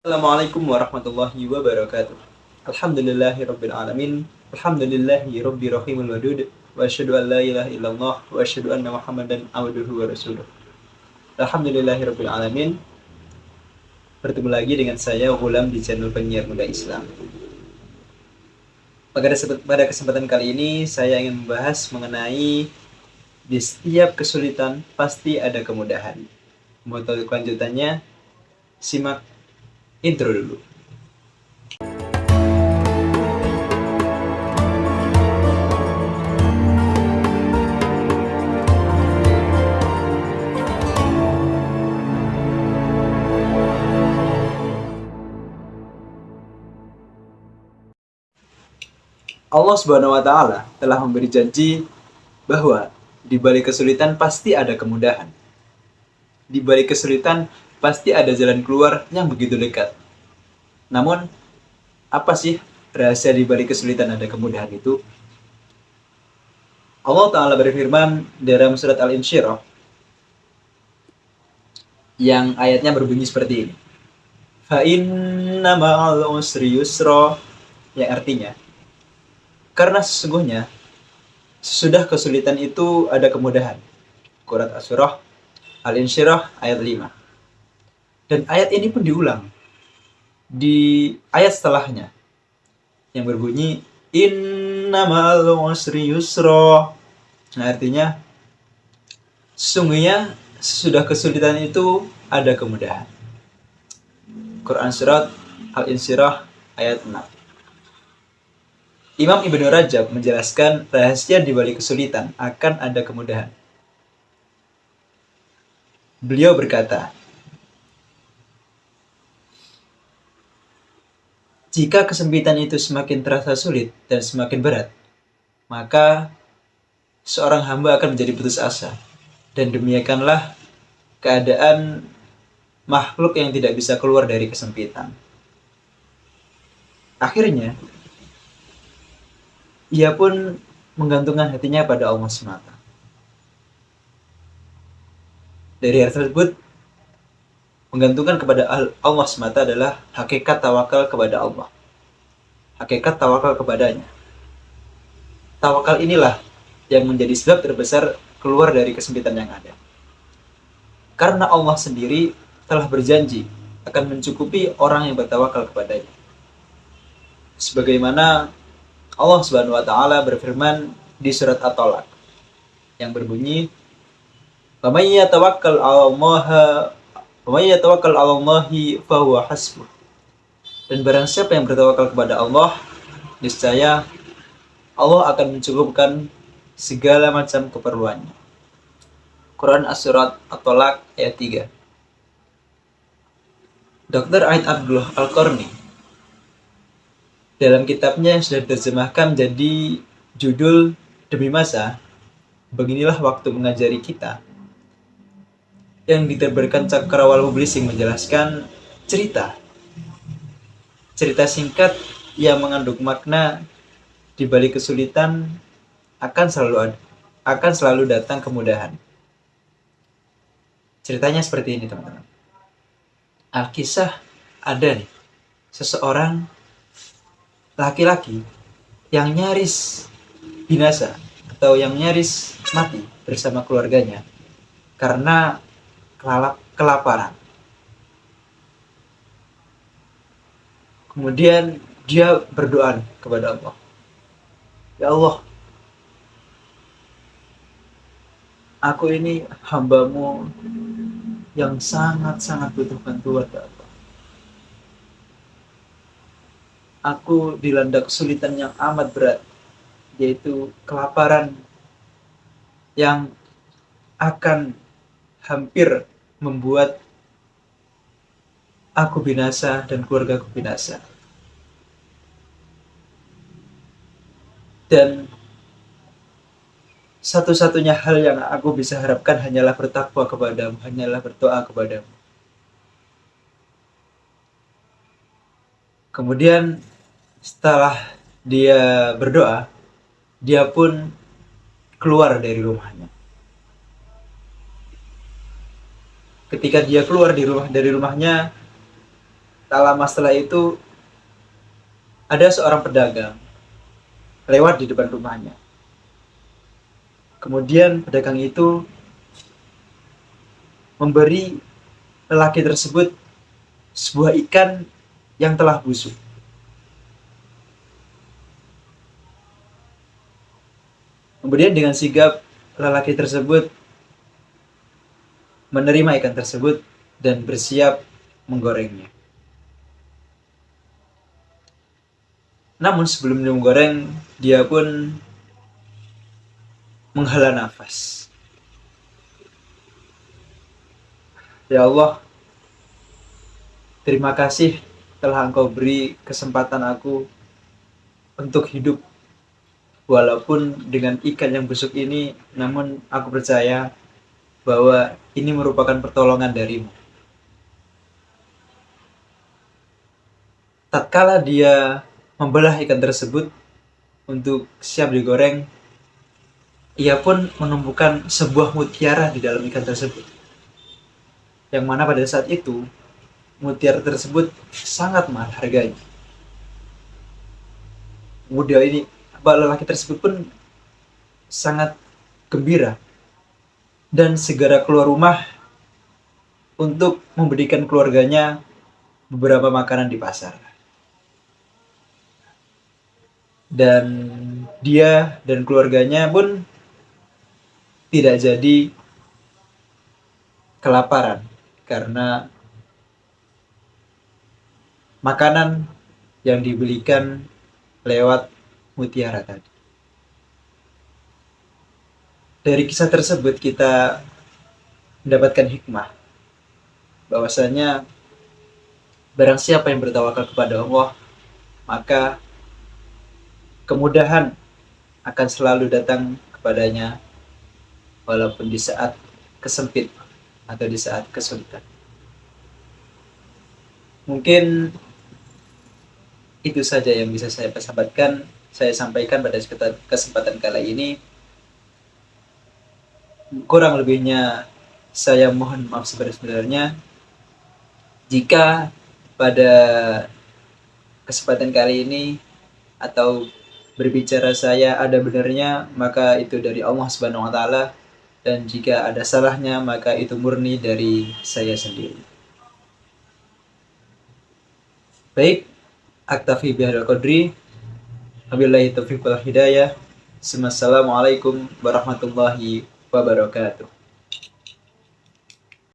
Assalamualaikum warahmatullahi wabarakatuh. Alhamdulillahirabbil alamin. Alhamdulillahi rabbil rahimil wadud. Wa asyhadu an la ilaha illallah wa asyhadu anna Muhammadan abduhu wa rasuluh. Alhamdulillahirabbil alamin. Bertemu lagi dengan saya Ghulam di channel Penyiar Muda Islam. Pada kesempatan kali ini saya ingin membahas mengenai di setiap kesulitan pasti ada kemudahan. Mau tahu kelanjutannya? Simak intro dulu. Allah Subhanahu wa taala telah memberi janji bahwa di balik kesulitan pasti ada kemudahan. Di balik kesulitan pasti ada jalan keluar yang begitu dekat. Namun, apa sih rahasia di balik kesulitan ada kemudahan itu? Allah Ta'ala berfirman dalam surat Al-Insyirah yang ayatnya berbunyi seperti ini. Fa inna ma'al usri yusra, yang artinya, karena sesungguhnya sesudah kesulitan itu ada kemudahan. Surat Asy-Syurah Al-Insyirah ayat 5. Dan ayat ini pun diulang di ayat setelahnya yang berbunyi innamal usri yusra. Nah, artinya sesungguhnya sesudah kesulitan itu ada kemudahan. Quran surat Al-Insyirah ayat 6. Imam Ibnu Rajab menjelaskan rahasia di balik kesulitan akan ada kemudahan. Beliau berkata, jika kesempitan itu semakin terasa sulit dan semakin berat, maka seorang hamba akan menjadi putus asa. Dan demikianlah keadaan makhluk yang tidak bisa keluar dari kesempitan. Akhirnya, ia pun menggantungkan hatinya pada Allah semata. Dari hal tersebut, menggantungkan kepada Allah semata adalah hakikat tawakal kepada Allah. Hakikat tawakal kepadanya. Tawakal inilah yang menjadi sebab terbesar keluar dari kesempitan yang ada. Karena Allah sendiri telah berjanji akan mencukupi orang yang bertawakal kepadanya. Sebagaimana Allah Subhanahu wa taala berfirman di surat At-Talaq yang berbunyi, "Wa may yatawakkal 'ala Allahi fa huwa hasbuh." Dan barang siapa yang bertawakal kepada Allah, niscaya Allah akan mencukupkan segala macam keperluannya. Quran As-Surat At-Talaq ayat 3. Dr. Aid Abdullah Al-Qarni dalam kitabnya yang sudah diterjemahkan jadi judul Demi Masa, Beginilah Waktu Mengajari Kita, yang diterbitkan Cakrawala Publishing, menjelaskan cerita singkat yang mengandung makna di balik kesulitan akan selalu datang kemudahan. Ceritanya seperti ini, teman-teman. Alkisah ada nih seseorang laki-laki yang nyaris binasa atau yang nyaris mati bersama keluarganya karena kelaparan. Kemudian dia berdoa kepada Allah. Ya Allah, aku ini hamba-Mu yang sangat-sangat butuh bantuan, ya Allah. Aku dilanda kesulitan yang amat berat, yaitu kelaparan yang akan hampir membuat aku binasa dan keluargaku binasa. Dan satu-satunya hal yang aku bisa harapkan hanyalah bertakwa kepadamu, hanyalah berdoa kepadamu. Kemudian setelah dia berdoa, dia pun keluar dari rumahnya. Ketika dia keluar dari rumahnya, Tak lama setelah itu ada seorang pedagang lewat di depan rumahnya. Kemudian pedagang itu memberi lelaki tersebut sebuah ikan yang telah busuk. Kemudian dengan sigap lelaki tersebut menerima ikan tersebut dan bersiap menggorengnya. Namun sebelum dia menggoreng, dia pun menghela nafas. Ya Allah, terima kasih telah Engkau beri kesempatan aku untuk hidup. Walaupun dengan ikan yang busuk ini, namun aku percaya bahwa ini merupakan pertolongan darimu. Tatkala dia membelah ikan tersebut untuk siap digoreng, ia pun menemukan sebuah mutiara di dalam ikan tersebut. Yang mana pada saat itu, mutiara tersebut sangat mahal harganya. Kemudian ini, lelaki tersebut pun sangat gembira dan segera keluar rumah untuk memberikan keluarganya beberapa makanan di pasar. Dan dia dan keluarganya pun tidak jadi kelaparan karena makanan yang dibelikan lewat mutiara tadi. Dari kisah tersebut kita mendapatkan hikmah bahwasanya barang siapa yang bertawakal kepada Allah, maka kemudahan akan selalu datang kepadanya walaupun di saat kesempit atau di saat kesulitan. Mungkin itu saja yang bisa saya sampaikan pada kesempatan kali ini. Kurang lebihnya saya mohon maaf sebenarnya. Jika pada kesempatan kali ini atau berbicara saya ada benarnya, maka itu dari Allah Subhanahu wa taala, dan jika ada salahnya maka itu murni dari saya sendiri. Baik, aktafi bihadzal qadri. Wabillahi taufiq wal hidayah. Assalamualaikum warahmatullahi wabarakatuh.